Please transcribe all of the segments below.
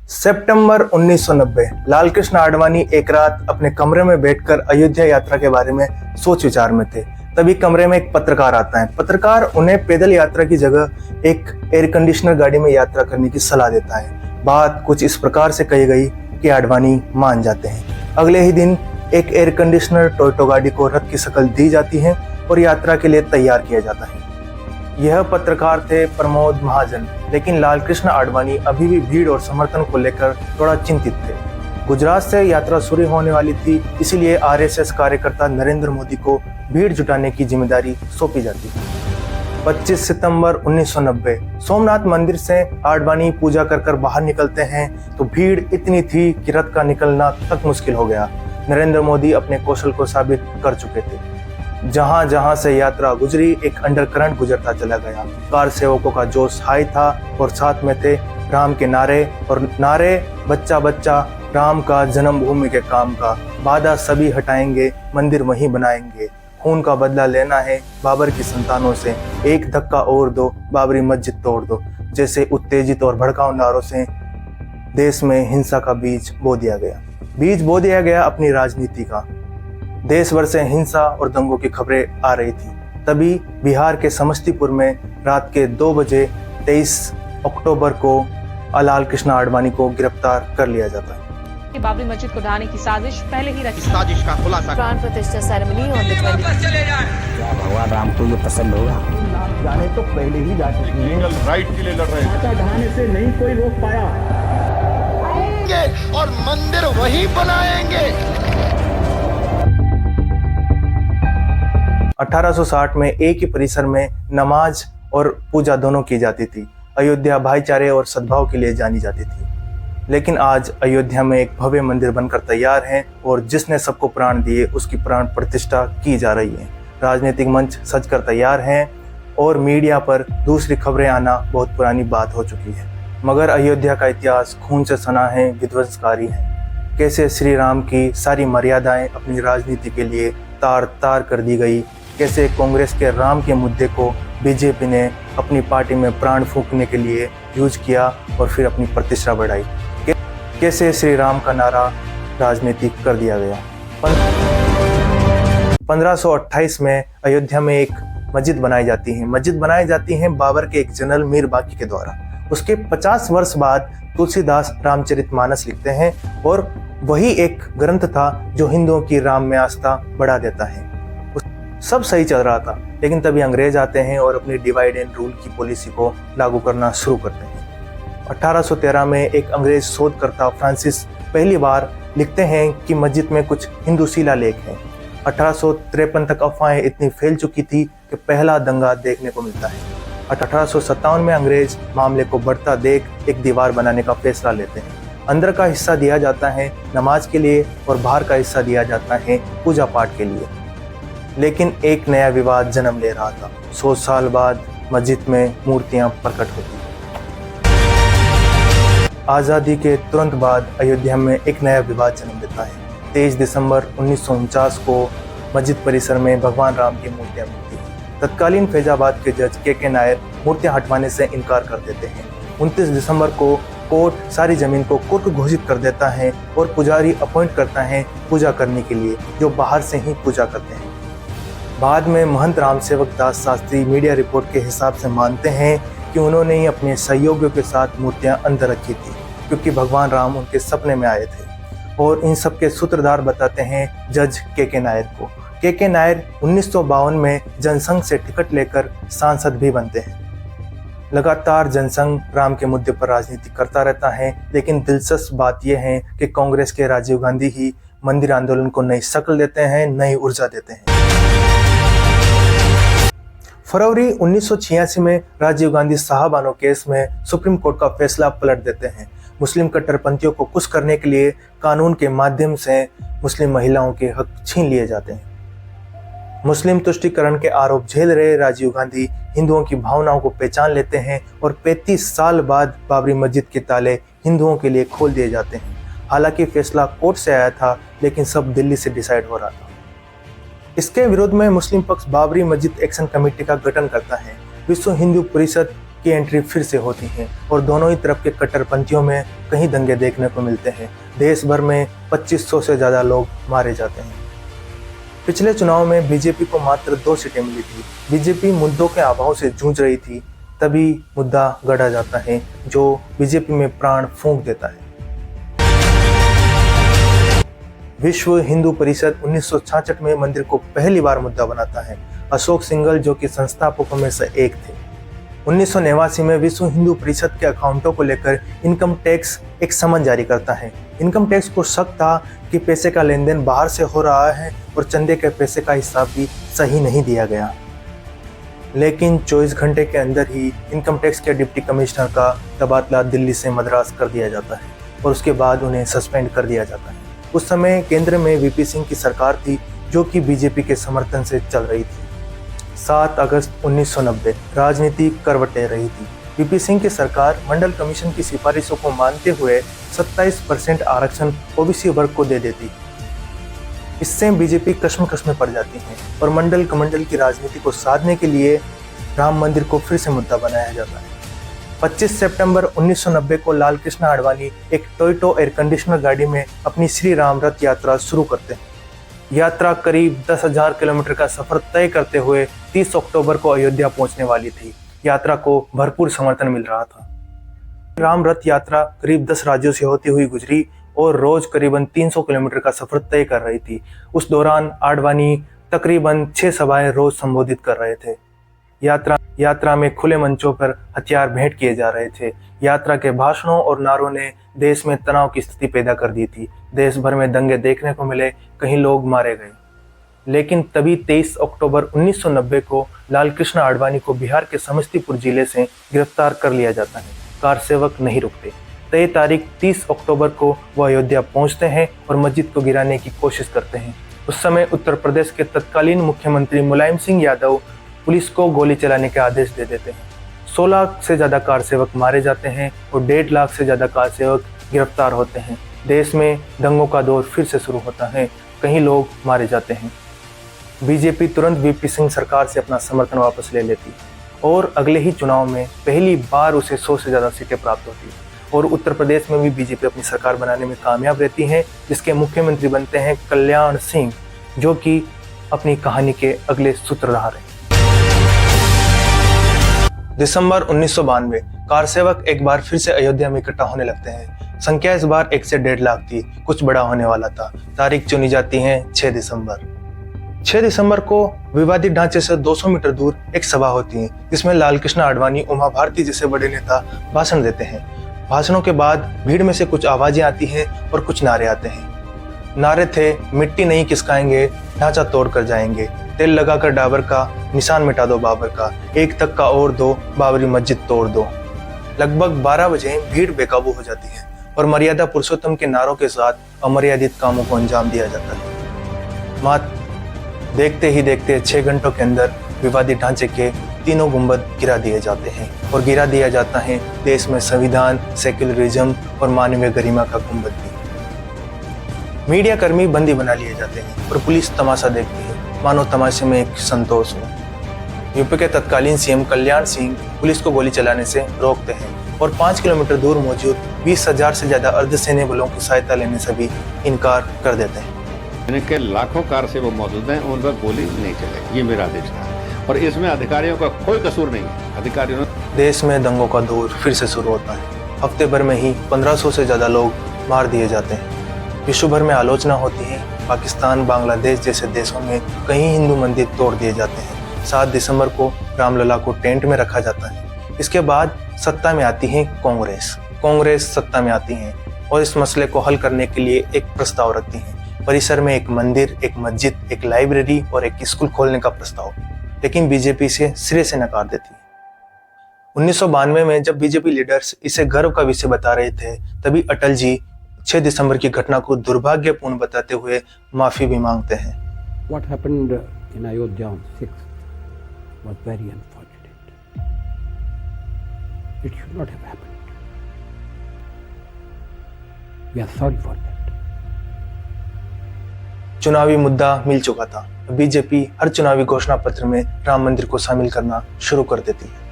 सितंबर 1990 लाल कृष्ण आडवाणी एक रात अपने कमरे में बैठकर अयोध्या यात्रा के बारे में सोच विचार में थे। तभी कमरे में एक पत्रकार आता है। पत्रकार उन्हें पैदल यात्रा की जगह एक एयर कंडीशनर गाड़ी में यात्रा करने की सलाह देता है। बात कुछ इस प्रकार से कही गई कि आडवाणी मान जाते हैं। अगले ही दिन एक एयर कंडीशनर टोयोटा गाड़ी को रथ की शक्ल दी जाती है और यात्रा के लिए तैयार किया जाता है। यह पत्रकार थे प्रमोद महाजन, लेकिन लाल कृष्ण आडवाणी अभी भी भीड़ और समर्थन को लेकर थोड़ा चिंतित थे। गुजरात से यात्रा शुरू होने वाली थी, इसीलिए आरएसएस कार्यकर्ता नरेंद्र मोदी को भीड़ जुटाने की जिम्मेदारी सौंपी जाती थी। 25 सितंबर 1990 सोमनाथ मंदिर से आडवाणी पूजा कर बाहर निकलते हैं तो भीड़ इतनी थी कि रथ का निकलना तक मुश्किल हो गया। नरेंद्र मोदी अपने कौशल को साबित कर चुके थे। जहां जहां से यात्रा गुजरी एक अंडरकरंट गुजरता चला गया। कार सेवकों का जोश हाई था और साथ में थे राम के नारे, और नारे बच्चा बच्चा राम का, जन्मभूमि के काम का, बाधा सभी हटाएंगे, मंदिर वहीं बनाएंगे, खून का बदला लेना है बाबर की संतानों से, एक धक्का और दो, बाबरी मस्जिद तोड़ दो, जैसे उत्तेजित और भड़काऊ नारों से देश में हिंसा का बीज बो दिया गया अपनी राजनीति का। देश भर से हिंसा और दंगों की खबरें आ रही थी। तभी बिहार के समस्तीपुर में रात के 2 बजे 23 अक्टूबर को लाल कृष्ण आडवाणी को गिरफ्तार कर लिया जाता है। बाबरी मस्जिद को ढाने की साजिश पहले ही रची। साजिश का खुलासा। प्राण प्रतिष्ठा सेरेमनी ऑन द 20। क्या भगवान राम को ये पसंद होगा? जाने तो पहले ही जा चुके हैं। लीगल राइट के लिए लड़ रहे हैं। ढाने से नहीं कोई रोक पाया और मंदिर वही बनाएंगे। 1860 में एक ही परिसर में नमाज और पूजा दोनों की जाती थी। अयोध्या भाईचारे और सद्भाव के लिए जानी जाती थी। लेकिन आज अयोध्या में एक भव्य मंदिर बनकर तैयार है और जिसने सबको प्राण दिए उसकी प्राण प्रतिष्ठा की जा रही है। राजनीतिक मंच सजकर तैयार हैं और मीडिया पर दूसरी खबरें आना बहुत पुरानी बात हो चुकी है। मगर अयोध्या का इतिहास खून से सना है, विध्वंसकारी है। कैसे श्री राम की सारी मर्यादाएं अपनी राजनीति के लिए तार तार कर दी गई, कैसे कांग्रेस के राम के मुद्दे को बीजेपी ने अपनी पार्टी में प्राण फूंकने के लिए यूज किया और फिर अपनी प्रतिष्ठा बढ़ाई, कैसे श्री राम का नारा राजनीतिक कर दिया गया। 1528 में अयोध्या में एक मस्जिद बनाई जाती है बाबर के एक जनरल मीर बाकी के द्वारा। उसके 50 वर्ष बाद तुलसीदास रामचरितमानस लिखते हैं और वही एक ग्रंथ था जो हिंदुओं की राम में आस्था बढ़ा देता है। सब सही चल रहा था, लेकिन तभी अंग्रेज आते हैं और अपनी डिवाइड एंड रूल की पॉलिसी को लागू करना शुरू करते हैं। 1813 में एक अंग्रेज शोधकर्ता फ्रांसिस पहली बार लिखते हैं कि मस्जिद में कुछ हिंदू शिलालेख हैं। 1853 तक अफवाहें इतनी फैल चुकी थी कि पहला दंगा देखने को मिलता है। 1857 में अंग्रेज मामले को बढ़ता देख एक दीवार बनाने का फैसला लेते हैं। अंदर का हिस्सा दिया जाता है नमाज के लिए और बाहर का हिस्सा दिया जाता है पूजा पाठ के लिए। लेकिन एक नया विवाद जन्म ले रहा था। 100 साल बाद मस्जिद में मूर्तियां प्रकट होती। आज़ादी के तुरंत बाद अयोध्या में एक नया विवाद जन्म लेता है। 23 दिसंबर 1949 को मस्जिद परिसर में भगवान राम की मूर्तियां मिलती हैं। तत्कालीन फैजाबाद के जज के नायर मूर्तियां हटवाने से इनकार कर देते हैं। 29 दिसंबर को कोर्ट सारी जमीन को कुर्क घोषित कर देता है और पुजारी अपॉइंट करता है पूजा करने के लिए, जो बाहर से ही पूजा करते हैं। बाद में महंत राम सेवक दास शास्त्री मीडिया रिपोर्ट के हिसाब से मानते हैं कि उन्होंने ही अपने सहयोगियों के साथ मूर्तियां अंदर रखी थी, क्योंकि भगवान राम उनके सपने में आए थे। और इन सब के सूत्रधार बताते हैं जज के नायर को। के नायर 1952 में जनसंघ से टिकट लेकर सांसद भी बनते हैं। लगातार जनसंघ राम के मुद्दे पर राजनीति करता रहता है, लेकिन दिलचस्प बात यह है कि कांग्रेस के राजीव गांधी ही मंदिर आंदोलन को नई शक्ल देते हैं, नई ऊर्जा देते हैं। फरवरी 1986 में राजीव गांधी साहबानो केस में सुप्रीम कोर्ट का फैसला पलट देते हैं। मुस्लिम कट्टरपंथियों को खुश करने के लिए कानून के माध्यम से मुस्लिम महिलाओं के हक छीन लिए जाते हैं। मुस्लिम तुष्टीकरण के आरोप झेल रहे राजीव गांधी हिंदुओं की भावनाओं को पहचान लेते हैं और 35 साल बाद बाबरी मस्जिद के ताले हिंदुओं के लिए खोल दिए जाते हैं। हालांकि फैसला कोर्ट से आया था, लेकिन सब दिल्ली से डिसाइड हो रहा था। इसके विरोध में मुस्लिम पक्ष बाबरी मस्जिद एक्शन कमेटी का गठन करता है। विश्व हिंदू परिषद की एंट्री फिर से होती है और दोनों ही तरफ के कट्टरपंथियों में कहीं दंगे देखने को मिलते हैं। देश भर में 2500 से ज़्यादा लोग मारे जाते हैं। पिछले चुनाव में बीजेपी को मात्र 2 सीटें मिली थी। बीजेपी मुद्दों के अभाव से जूझ रही थी, तभी मुद्दा गढ़ा जाता है जो बीजेपी में प्राण फूंक देता है। विश्व हिंदू परिषद 1966 में मंदिर को पहली बार मुद्दा बनाता है। अशोक सिंघल जो कि संस्थापकों में से एक थे। 1989 में विश्व हिंदू परिषद के अकाउंटों को लेकर इनकम टैक्स एक समन जारी करता है। इनकम टैक्स को शक था कि पैसे का लेन देन बाहर से हो रहा है और चंदे के पैसे का हिसाब भी सही नहीं दिया गया। लेकिन 24 घंटे के अंदर ही इनकम टैक्स के डिप्टी कमिश्नर का तबादला दिल्ली से मद्रास कर दिया जाता है और उसके बाद उन्हें सस्पेंड कर दिया जाता है। उस समय केंद्र में वीपी सिंह की सरकार थी जो कि बीजेपी के समर्थन से चल रही थी। 7 अगस्त 1990 राजनीति करवटे रही थी। वीपी सिंह की सरकार मंडल कमीशन की सिफारिशों को मानते हुए 27% आरक्षण ओबीसी वर्ग को दे देती। इससे बीजेपी कश्मकश में पड़ जाती है और मंडल कमंडल की राजनीति को साधने के लिए राम मंदिर को फिर से मुद्दा बनाया जाता है। 25 सितंबर 1990 को लाल कृष्ण आडवाणी एक टोयोटा एयर कंडीशनर गाड़ी में अपनी श्री राम रथ यात्रा शुरू करते हैं। यात्रा करीब 10,000 किलोमीटर का सफर तय करते हुए 30 अक्टूबर को अयोध्या पहुंचने वाली थी। यात्रा को भरपूर समर्थन मिल रहा था। राम रथ यात्रा करीब 10 राज्यों से होती हुई गुजरी और रोज करीबन 300 किलोमीटर का सफर तय कर रही थी। उस दौरान आडवाणी तकरीबन 6 सभाएं रोज संबोधित कर रहे थे। यात्रा में खुले मंचों पर हथियार भेंट किए जा रहे थे। यात्रा के भाषणों और नारों ने देश में तनाव की स्थिति पैदा कर दी थी। देश भर में दंगे देखने को मिले, कहीं लोग मारे गए। लेकिन तभी 23 अक्टूबर 1990 को लाल कृष्ण आडवाणी को बिहार के समस्तीपुर जिले से गिरफ्तार कर लिया जाता है। कार सेवक नहीं रुकते। तय तारीख 30 अक्टूबर को वह अयोध्या पहुंचते हैं और मस्जिद को गिराने की कोशिश करते हैं। उस समय उत्तर प्रदेश के तत्कालीन मुख्यमंत्री मुलायम सिंह यादव पुलिस को गोली चलाने के आदेश दे देते हैं। 16 से ज़्यादा कार सेवक मारे जाते हैं और 1.5 लाख से ज़्यादा कार सेवक गिरफ्तार होते हैं। देश में दंगों का दौर फिर से शुरू होता है, कहीं लोग मारे जाते हैं। बीजेपी तुरंत वीपी सिंह सरकार से अपना समर्थन वापस ले लेती और अगले ही चुनाव में पहली बार उसे 100 से ज़्यादा सीटें प्राप्त होती और उत्तर प्रदेश में भी बीजेपी अपनी सरकार बनाने में कामयाब रहती है, जिसके मुख्यमंत्री बनते हैं कल्याण सिंह, जो कि अपनी कहानी के अगले सूत्रधार हैं। दिसंबर 1992 कार सेवक एक बार फिर से अयोध्या में इकट्ठा होने लगते हैं। संख्या इस बार 1 से 1.5 लाख थी। कुछ बड़ा होने वाला था। तारीख चुनी जाती है 6 दिसंबर। 6 दिसंबर को विवादित ढांचे से 200 मीटर दूर एक सभा होती है, जिसमें लाल कृष्ण आडवाणी, उमा भारती जैसे बड़े नेता भाषण देते हैं। भाषणों के बाद भीड़ में से कुछ आवाजें आती हैं और कुछ नारे आते हैं। नारे थे, मिट्टी नहीं किसकाएंगे, ढांचा तोड़ कर जाएंगे, तेल लगाकर डाबर का, निशान मिटा दो बाबर का, एक तक का और दो, बाबरी मस्जिद तोड़ दो। लगभग 12 बजे भीड़ बेकाबू हो जाती है और मर्यादा पुरुषोत्तम के नारों के साथ अमर्यादित कामों को अंजाम दिया जाता है। मात्र देखते ही देखते 6 घंटों के अंदर विवादित ढांचे के तीनों गुंबद गिरा दिए जाते हैं और गिरा दिया जाता है देश में संविधान, सेक्युलरिज्म और मानवीय गरिमा का गुंबद भी। मीडिया कर्मी बंदी बना लिए जाते हैं और पुलिस तमाशा देखती है, मानो तमाशे में एक संतोष हो। यूपी के तत्कालीन सीएम कल्याण सिंह पुलिस को गोली चलाने से रोकते हैं और 5 किलोमीटर दूर मौजूद 20,000 से ज्यादा अर्धसैन्य बलों की सहायता लेने से भी इनकार कर देते हैं। इनके लाखों कार से वो मौजूद हैं, उन पर गोली नहीं चलेगी, ये मेरा आदेश था और इसमें अधिकारियों का कोई कसूर नहीं है। अधिकारियों देश में दंगों का दौर फिर से शुरू होता है। हफ्ते भर में ही 1500 से ज्यादा लोग मार दिए जाते हैं। विश्व भर में आलोचना होती है। पाकिस्तान, बांग्लादेश जैसे देशों में कई हिंदू मंदिर तोड़ दिए जाते हैं। 7 दिसंबर को रामलला को टेंट में रखा जाता है। इसके बाद सत्ता में आती है कांग्रेस सत्ता में आती है और इस मसले को हल करने के लिए एक प्रस्ताव रखती है। परिसर में एक मंदिर, एक मस्जिद, एक लाइब्रेरी और एक स्कूल खोलने का प्रस्ताव, लेकिन बीजेपी इसे सिरे से नकार देती है। 1992 में जब बीजेपी लीडर्स इसे गर्व का विषय बता रहे थे, तभी अटल जी 6 दिसंबर की घटना को दुर्भाग्यपूर्ण बताते हुए माफी भी मांगते हैं। What happened in Ayodhya on 6th was very unfortunate. It should not have happened. We are sorry for that. चुनावी मुद्दा मिल चुका था। बीजेपी हर चुनावी घोषणा पत्र में राम मंदिर को शामिल करना शुरू कर देती है।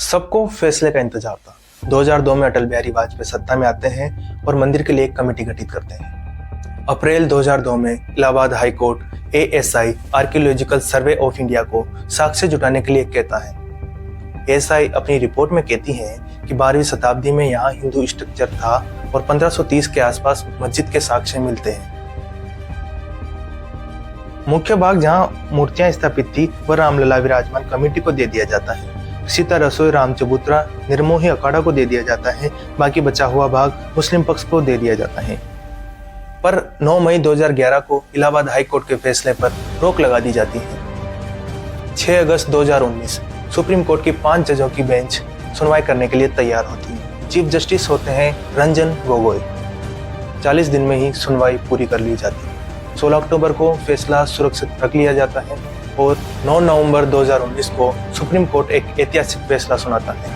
सबको फैसले का इंतजार था। 2002 में अटल बिहारी वाजपेयी सत्ता में आते हैं और मंदिर के लिए एक कमेटी गठित करते हैं। अप्रैल 2002 में Allahabad high court ASI archaeological survey of India को साक्ष्य जुटाने के लिए कहता है। ASI अपनी रिपोर्ट में कहती है कि 12वीं शताब्दी में यहाँ हिंदू स्ट्रक्चर था और 1530 के आसपास मस्जिद के साक्ष्य मिलते हैं। मुख्य भाग जहाँ मूर्तियां स्थापित थी वह रामलला विराजमान कमेटी को दे दिया जाता है। सीता रसोई राम चबूतरा निर्मोही अखाड़ा को दे दिया जाता है। बाकी बचा हुआ भाग मुस्लिम पक्ष को दे दिया जाता है। पर 9 मई 2011 को इलाहाबाद हाई कोर्ट के फैसले पर रोक लगा दी जाती है। 6 अगस्त 2019 सुप्रीम कोर्ट की 5 जजों की बेंच सुनवाई करने के लिए तैयार होती है। चीफ जस्टिस होते हैं रंजन गोगोई। 40 दिन में ही सुनवाई पूरी कर ली जाती है। 16 अक्टूबर को फैसला सुरक्षित रख लिया जाता है और 9 नवंबर 2019 को सुप्रीम कोर्ट एक ऐतिहासिक फैसला सुनाता है।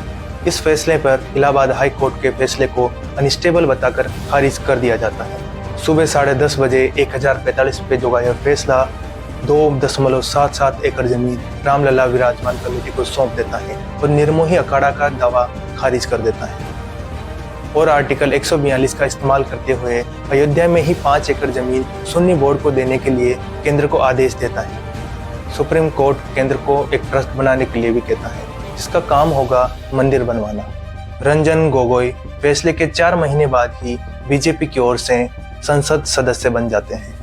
इस फैसले पर इलाहाबाद हाई कोर्ट के फैसले को अनस्टेबल बताकर खारिज कर दिया जाता है। सुबह 10:30 बजे 1045 पेजों का यह फैसला 2.77 एकड़ जमीन रामलला विराजमान कमेटी को सौंप देता है और निर्मोही अखाड़ा का दावा खारिज कर देता है और आर्टिकल 142 का इस्तेमाल करते हुए अयोध्या में ही 5 एकड़ जमीन सुन्नी बोर्ड को देने के लिए केंद्र को आदेश देता है। सुप्रीम कोर्ट केंद्र को एक ट्रस्ट बनाने के लिए भी कहता है जिसका काम होगा मंदिर बनवाना। रंजन गोगोई फैसले के 4 महीने बाद ही बीजेपी की ओर से संसद सदस्य बन जाते हैं।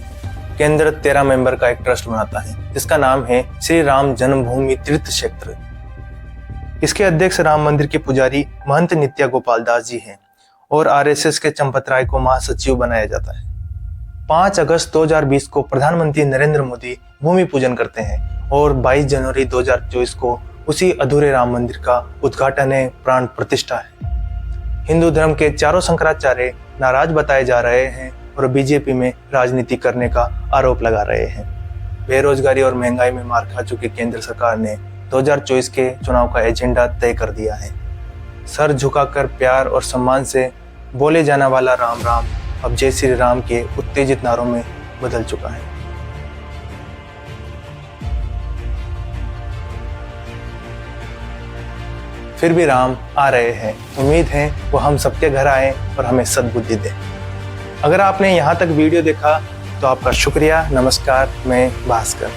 केंद्र 13 मेंबर का एक ट्रस्ट बनाता है जिसका नाम है श्री राम जन्मभूमि तीर्थ क्षेत्र। इसके अध्यक्ष राम मंदिर के पुजारी महंत नित्या गोपाल दास जी हैं और RSS के चंपत राय को महासचिव बनाया जाता है। 5 अगस्त 2020 को प्रधानमंत्री नरेंद्र मोदी भूमि पूजन करते हैं और 22 जनवरी 2024 को उसी अधूरे राम मंदिर का उद्घाटन है, प्राण प्रतिष्ठा है। हिंदू धर्म के चारों शंकराचार्य नाराज बताए जा रहे हैं और बीजेपी में राजनीति करने का आरोप लगा रहे हैं। बेरोजगारी और महंगाई में मार खा चुकी केंद्र सरकार ने 2024 के चुनाव का एजेंडा तय कर दिया है। सर झुकाकर प्यार और सम्मान से बोले जाने वाला राम राम अब जय श्री राम के उत्तेजित नारों में बदल चुका है। फिर भी राम आ रहे हैं। उम्मीद है वो हम सबके घर आए और हमें सद्बुद्धि दें। अगर आपने यहाँ तक वीडियो देखा तो आपका शुक्रिया। नमस्कार, मैं भास्कर।